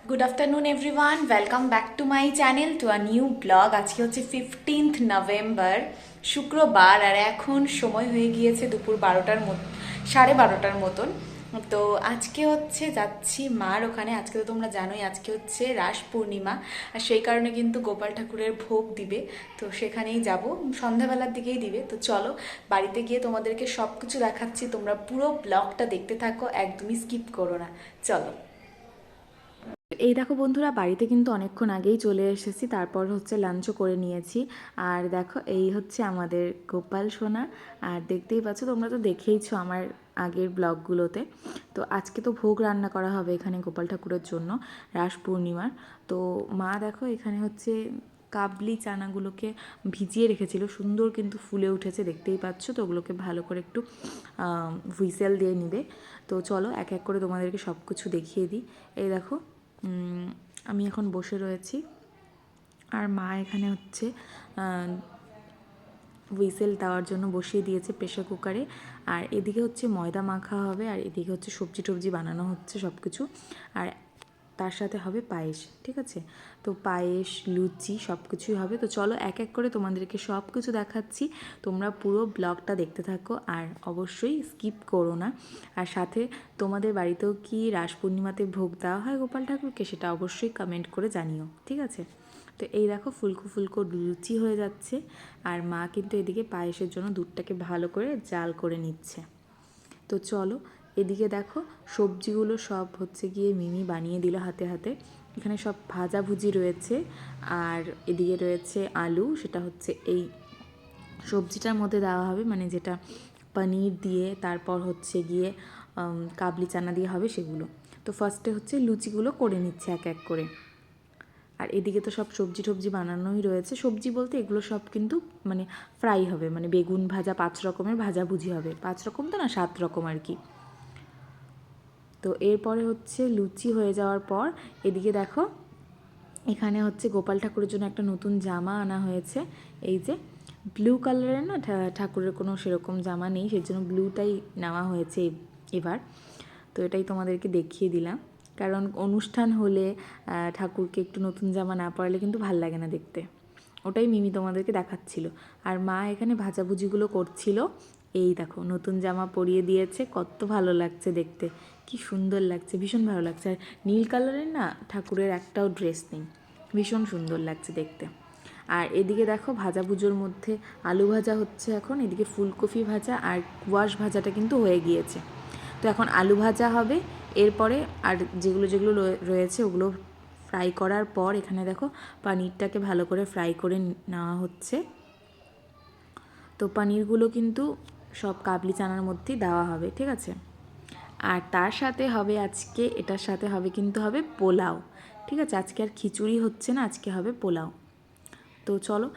Good afternoon everyone, welcome back to my channel to a new blog. আজকে হচ্ছে 15th November, শুক্রবার, আর এখন সময় হয়ে গিয়েছে দুপুর 12টার মতো, 12:30টার মতন। তো আজকে হচ্ছে যাচ্ছি মার ওখানে। আজকে তো তোমরা জানোই আজকে হচ্ছে রাস পূর্ণিমা, আর সেই কারণে কিন্তু গোপাল ঠাকুরের ভোগ দিবে। তো সেখানেই যাব, সন্ধ্যাবেলার দিকেই দিবে। তো চলো বাড়িতে গিয়ে তোমাদেরকে সব কিছু দেখাচ্ছি, তোমরা পুরো ব্লগটা দেখতে থাকো, একদমই স্কিপ করো না। চলো। এই দেখো বন্ধুরা, বাড়িতে কিন্তু অনেকক্ষণ আগেই চলে এসেছি, তারপর হচ্ছে লাঞ্চও করে নিয়েছি। আর দেখো এই হচ্ছে আমাদের গোপাল সোনা। আর দেখতেই পাচ্ছ, তোমরা তো দেখেইছো আমার আগের ব্লগগুলোতে। তো আজকে তো ভোগ রান্না করা হবে এখানে গোপাল ঠাকুরের জন্য রাস পূর্ণিমার। তো মা দেখো এখানে হচ্ছে কাবলি চানাগুলোকে ভিজিয়ে রেখেছিল, সুন্দর কিন্তু ফুলে উঠেছে, দেখতেই পাচ্ছ। তো ওগুলোকে ভালো করে একটু হুইসেল দিয়ে নিবে। তো চলো এক এক করে তোমাদেরকে সব কিছু দেখিয়ে দিই। এই দেখো আমি এখন বসে রয়েছি, আর মা এখানে হচ্ছে হুইসেল দেওয়ার জন্য বসিয়ে দিয়েছে প্রেশার কুকারে। আর এদিকে হচ্ছে ময়দা মাখা হবে, আর এদিকে হচ্ছে সবজি টবজি বানানো হচ্ছে সব কিছু। আর তার সাথে হবে পায়েস, ঠিক আছে। তো পায়েস, লুচি সব কিছুই হবে। তো চলো এক এক করে তোমাদেরকে সব কিছু দেখাচ্ছি, তোমরা পুরো ব্লগটা দেখতে থাকো, আর অবশ্যই স্কিপ করো না। আর সাথে তোমাদের বাড়িতেও কি রাস পূর্ণিমাতে ভোগ দেওয়া হয় গোপাল ঠাকুরকে, সেটা অবশ্যই কমেন্ট করে জানিও, ঠিক আছে। তো এই দেখো ফুলকো ফুলকো লুচি হয়ে যাচ্ছে, আর মা কিন্তু এদিকে পায়েসের জন্য দুধটাকে ভালো করে জাল করে নিচ্ছে। তো চলো এদিকে দেখো সবজিগুলো সব হচ্ছে গিয়ে মিমি বানিয়ে দিল হাতে হাতে। এখানে সব ভাজাভুজি রয়েছে, আর এদিকে রয়েছে আলু, সেটা হচ্ছে এই সবজিটার মধ্যে দেওয়া হবে, মানে যেটা পনির দিয়ে তারপর হচ্ছে গিয়ে কাবলি চানা দিয়ে হবে সেগুলো। তো ফার্স্টে হচ্ছে লুচিগুলো করে নিচ্ছে এক এক করে। আর এদিকে তো সব সবজি টবজি বানানোই রয়েছে, সবজি বলতে এগুলো সব কিন্তু মানে ফ্রাই হবে, মানে বেগুন ভাজা, 5 রকমের ভাজাভুজি হবে, 5 রকম তো না, 7 রকম আর কি। তো এরপরে হচ্ছে লুচি হয়ে যাওয়ার পর এদিকে দেখো এখানে হচ্ছে গোপাল ঠাকুরের জন্য একটা নতুন জামা আনা হয়েছে। এই যে ব্লু কালারের না, ঠাকুরের কোনো সেরকম জামা নেই, সেজন্য ব্লুটাই নেওয়া হয়েছে এবার। তো এটাই তোমাদেরকে দেখিয়ে দিলাম, কারণ অনুষ্ঠান হলে ঠাকুরকে একটু নতুন জামা না পরালে কিন্তু ভাল লাগে না দেখতে। ওটাই মিমি তোমাদেরকে দেখাচ্ছিল। আর মা এখানে ভাজাভুজিগুলো করছিল। এই দেখো নতুন জামা পরিয়ে দিয়েছে, কত ভালো লাগছে দেখতে, কি সুন্দর লাগছে, ভীষণ ভালো লাগছে। আর নীল কালারের না ঠাকুরের একটাও ড্রেস নেই, ভীষণ সুন্দর লাগছে দেখতে। আর এদিকে দেখো ভাজাভুজোর মধ্যে আলু ভাজা হচ্ছে এখন, এদিকে ফুলকপি ভাজা আর কুয়াশ ভাজাটা কিন্তু হয়ে গিয়েছে। তো এখন আলু ভাজা হবে, এরপরে আর যেগুলো যেগুলো রয়েছে ওগুলো ফ্রাই করার পর এখানে দেখো পনিরটাকে ভালো করে ফ্রাই করে নেওয়া হচ্ছে। তো পনিরগুলো কিন্তু সব কাবলি চানার মধ্যেই দেওয়া হবে, ঠিক আছে। আর তার সাথে হবে আজকে, এটার সাথে হবে কিন্তু হবে পোলাও, ঠিক আছে। আজকে আর খিচুড়ি হচ্ছে না, আজকে হবে পোলাও। তো চলো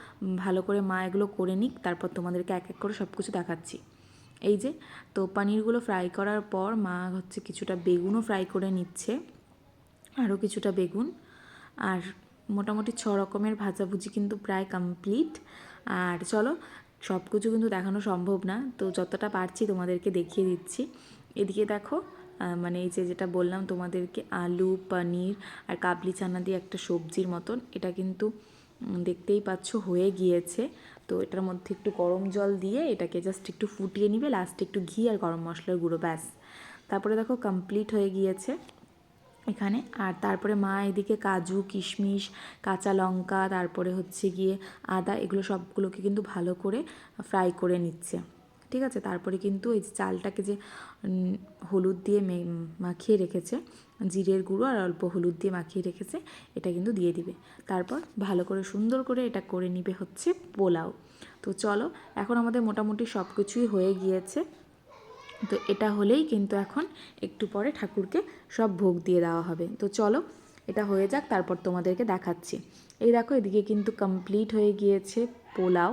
ভালো করে মা এগুলো করে নিক, তারপর তোমাদেরকে এক এক করে সব কিছু দেখাচ্ছি। এই যে তো পনিরগুলো ফ্রাই করার পর মা হচ্ছে কিছুটা বেগুনও ফ্রাই করে নিচ্ছে, আরও কিছুটা বেগুন। আর মোটামুটি 6 রকমের ভাজাভুজি কিন্তু প্রায় কমপ্লিট। আর চলো সব কিছু কিন্তু দেখানো সম্ভব না, তো যতটা পারছি তোমাদেরকে দেখিয়ে দিচ্ছি। এদিকে দেখো মানে এই যে যেটা বললাম তোমাদেরকে, আলু, পনির আর কাবলি চানা দিয়ে একটা সবজির মতন, এটা কিন্তু দেখতেই পাচ্ছ হয়ে গিয়েছে। তো এটার মধ্যে একটু গরম জল দিয়ে এটাকে জাস্ট একটু ফুটিয়ে নিবে, লাস্টে একটু ঘি আর গরম মশলার গুঁড়ো, ব্যাস। তারপরে দেখো কমপ্লিট হয়ে গিয়েছে এখানে। আর তারপরে মা এদিকে কাজু, কিশমিশ, কাঁচা লঙ্কা, তারপরে হচ্ছে গিয়ে আদা, এগুলো সবগুলোকে কিন্তু ভালো করে ফ্রাই করে নিচ্ছে, ঠিক আছে। তারপরে কিন্তু এই যে চালটাকে যে হলুদ দিয়ে মাখিয়ে রেখেছে, জিরের গুঁড়ো আর অল্প হলুদ দিয়ে মাখিয়ে রেখেছে, এটা কিন্তু দিয়ে দিবে। তারপর ভালো করে সুন্দর করে এটা করে নিবে হচ্ছে পোলাও। তো চলো এখন আমাদের মোটামুটি সব কিছুই হয়ে গিয়েছে। তো এটা হলেই কিন্তু এখন একটু পরে ঠাকুরকে সব ভোগ দিয়ে দেওয়া হবে। তো চলো এটা হয়ে যাক, তারপর তোমাদেরকে দেখাচ্ছি। এই দেখো এদিকে কিন্তু কমপ্লিট হয়ে গিয়েছে পোলাও,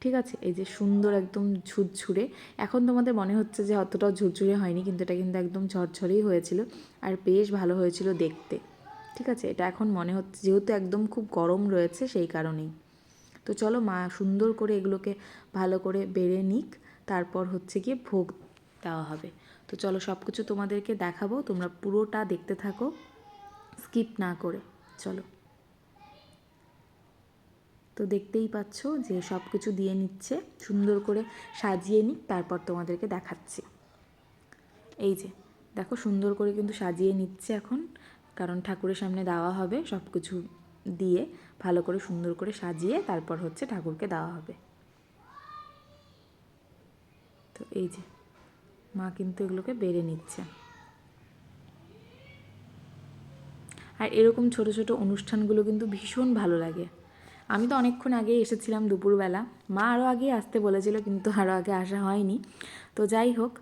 ঠিক আছে। এই যে সুন্দর একদম ঝুরঝুরে, এখন তোমাদের মনে হচ্ছে যে অতটাও ঝুরঝুরে হয়নি, কিন্তু এটা কিন্তু একদম ঝরঝরেই হয়েছিল, আর বেশ ভালো হয়েছিল দেখতে, ঠিক আছে। এটা এখন মনে হচ্ছে যেহেতু একদম খুব গরম রয়েছে সেই কারণেই। তো চলো মা সুন্দর করে এগুলোকে ভালো করে বেড়ে নিক, তারপর হচ্ছে গিয়ে ভোগ দেওয়া হবে। তো চলো সব কিছু তোমাদেরকে দেখাবো, তোমরা পুরোটা দেখতে থাকো, স্কিপ না করে। চলো, তো দেখতেই পাচ্ছ যে সব কিছু দিয়ে নিচ্ছে, সুন্দর করে সাজিয়ে নিই, তারপর তোমাদেরকে দেখাচ্ছি। এই যে দেখো, সুন্দর করে কিন্তু সাজিয়ে নিচ্ছে এখন, কারণ ঠাকুরের সামনে দেওয়া হবে। সব কিছু দিয়ে ভালো করে সুন্দর করে সাজিয়ে তারপর হচ্ছে ঠাকুরকে দেওয়া হবে। তো এই যে মা কিন্তু এগুলোকে বেড়ে নিচ্ছে। আর এরকম ছোট ছোট অনুষ্ঠানগুলো কিন্তু ভীষণ ভালো লাগে। আমি তো অনেকক্ষণ আগেই এসেছিলাম দুপুরবেলা, মা আরও আগে আসতে বলেছিল কিন্তু আরও আগে আসা হয়নি। তো যাই হোক,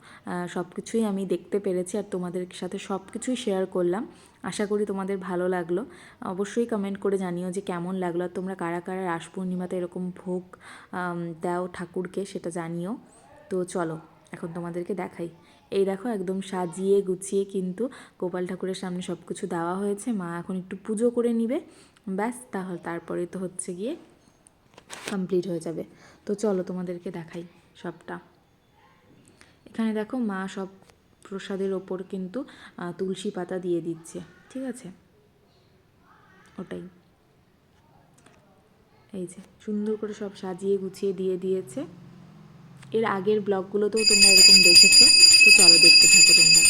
সব কিছুই আমি দেখতে পেরেছি আর তোমাদের সাথে সব কিছুই শেয়ার করলাম। আশা করি তোমাদের ভালো লাগলো। অবশ্যই কমেন্ট করে জানিও যে কেমন লাগলো, আর তোমরা কারা কারা রাস পূর্ণিমাতে এরকম ভোগ দাও ঠাকুরকে, সেটা জানিও। তো চলো এখন তোমাদেরকে দেখাই। এই দেখো, একদম সাজিয়ে গুছিয়ে কিন্তু গোপাল ঠাকুরের সামনে সব কিছু দেওয়া হয়েছে। মা এখন একটু পুজো করে নিবে, ব্যাস তাহলে তারপরে তো হচ্ছে গিয়ে কমপ্লিট হয়ে যাবে। তো চলো তোমাদেরকে দেখাই সবটা। এখানে দেখো, মা সব প্রসাদের ওপর কিন্তু তুলসী পাতা দিয়ে দিচ্ছে, ঠিক আছে? ওটাই, এই যে সুন্দর করে সব সাজিয়ে গুছিয়ে দিয়ে দিয়েছে। এর আগের ব্লগগুলোতেও তোমরা এরকম দেখেছো, তো চলো দেখতে থাকো তোমরা।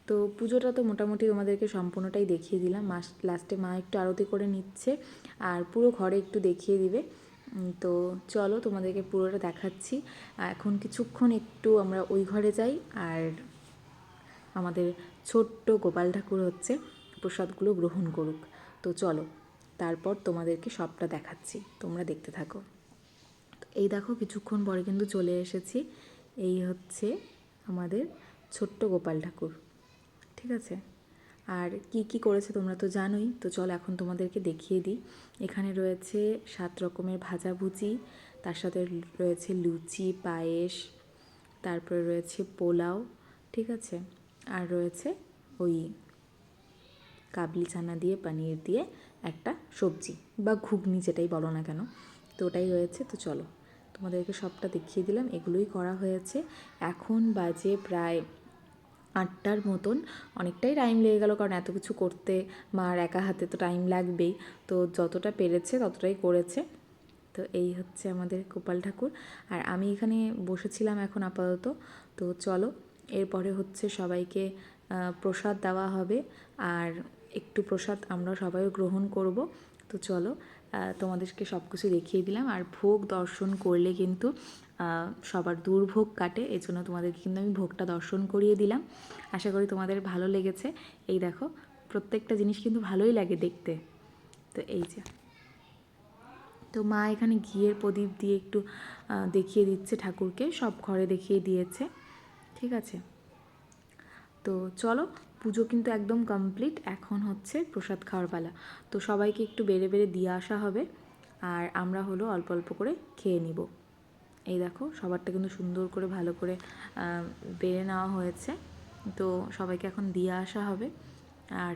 তো পুজোটা তো মোটামুটি তোমাদেরকে সম্পূর্ণটাই দেখিয়ে দিলাম। লাস্টে মা একটু আরতি করে নিচ্ছে আর পুরো ঘরে একটু দেখিয়ে দিবে। তো চলো তোমাদেরকে পুরোটা দেখাচ্ছি। এখন কিছুক্ষণ একটু আমরা ওই ঘরে যাই, আর আমাদের ছোট্ট গোপাল ঠাকুর হচ্ছে প্রসাদগুলো গ্রহণ করুক। তো চলো, তারপর তোমাদেরকে সবটা দেখাচ্ছি, তোমরা দেখতে থাকো। তো এই দেখো, কিছুক্ষণ পরে কিন্তু চলে এসেছি। এই হচ্ছে আমাদের ছোট্ট গোপাল ঠাকুর, ঠিক আছে? আর কি কি করেছে তোমরা তো জানোই। তো চলো এখন তোমাদেরকে দেখিয়ে দিই। এখানে রয়েছে 7 রকমের ভাজাভুজি, তার সাথে রয়েছে লুচি, পায়েস, তারপরে রয়েছে পোলাও, ঠিক আছে? আর রয়েছে ওই কাবলি চানা দিয়ে পনির দিয়ে একটা সবজি বা ঘুগনি, যেটাই বলো না কেন, তো ওটাই রয়েছে। তো চলো তোমাদেরকে সবটা দেখিয়ে দিলাম। এগুলোই করা হয়েছে। এখন বাজে প্রায় 8টার মতন। অনেকটাই টাইম লেগে গেল, কারণ এত কিছু করতে মার একা হাতে তো টাইম লাগবেই। তো যতটা পেরেছে ততটাই করেছে। তো এই হচ্ছে আমাদের গোপাল ঠাকুর, আর আমি এখানে বসেছিলাম এখন আপাতত। তো চলো, এরপরে হচ্ছে সবাইকে প্রসাদ দেওয়া হবে, আর একটু প্রসাদ আমরা সবাইও গ্রহণ করব। তো চলো তোমাদেরকে সব কিছু দেখিয়ে দিলাম। আর ভোগ দর্শন করলে কিন্তু সবার দুর্ভোগ কাটে, এই জন্য তোমাদেরকে কিন্তু আমি ভোগটা দর্শন করিয়ে দিলাম। আশা করি তোমাদের ভালো লেগেছে। এই দেখো, প্রত্যেকটা জিনিস কিন্তু ভালোই লাগে দেখতে। তো এই যে, তো মা এখানে ঘিয়ের প্রদীপ দিয়ে একটু দেখিয়ে দিচ্ছে ঠাকুরকে, সব ঘরে দেখিয়ে দিয়েছে, ঠিক আছে? তো চলো, পুজো কিন্তু একদম কমপ্লিট। এখন হচ্ছে প্রসাদ খাওয়ার পালা। তো সবাইকে একটু বেড়ে বেড়ে দিয়ে আসা হবে, আর আমরা হলো অল্প অল্প করে খেয়ে নিব। এই দেখো, সবারটা কিন্তু সুন্দর করে ভালো করে বেড়ে নেওয়া হয়েছে। তো সবাইকে এখন দিয়ে আসা হবে। আর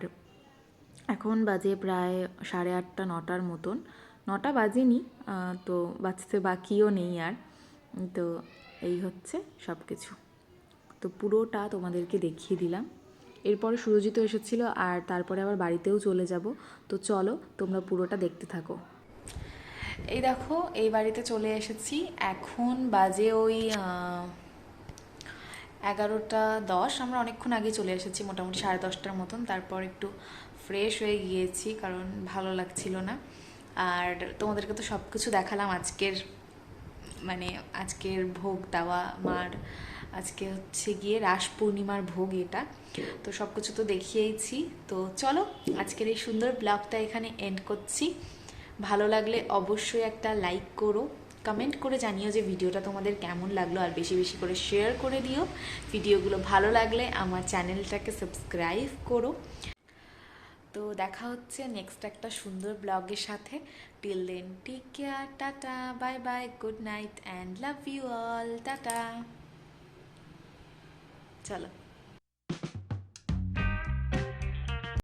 এখন বাজে প্রায় 8:30 9টার মতন, 9টা বাজেনি, তো বাজতে বাকিও নেই আর। তো এই হচ্ছে সব কিছু। তো পুরোটা তোমাদেরকে দেখিয়ে দিলাম। এরপরে সুরজিৎ এসেছিল, আর তারপরে আবার বাড়িতেও চলে যাব। তো চলো তোমরা পুরোটা দেখতে থাকো। এই দেখো, এই বাড়িতে চলে এসেছি। এখন বাজে ওই 11:10। আমরা অনেকক্ষণ আগে চলে এসেছি, মোটামুটি 10:30টার মতন। তারপর একটু ফ্রেশ হয়ে গিয়েছি, কারণ ভালো লাগছিল না। আর তোমাদেরকে তো সব কিছু দেখালাম আজকের, মানে আজকের ভোগ দেওয়া মার। আজকে হচ্ছে গিয়ে রাস পূর্ণিমার ভোগ এটা, তো সব কিছু তো দেখিয়েইছি। তো চলো আজকের এই সুন্দর ব্লগটা এখানে এন্ড করছি। ভালো লাগলে অবশ্যই একটা লাইক করো, কমেন্ট করে জানিও যে ভিডিওটা তোমাদের কেমন লাগলো, আর বেশি বেশি করে শেয়ার করে দিও। ভিডিওগুলো ভালো লাগলে আমার চ্যানেলটাকে সাবস্ক্রাইব করো। তো দেখা হচ্ছে নেক্সট একটা সুন্দর ব্লগের সাথে। Till then take care, tata, bye bye, good night and love you all, tata. চলো।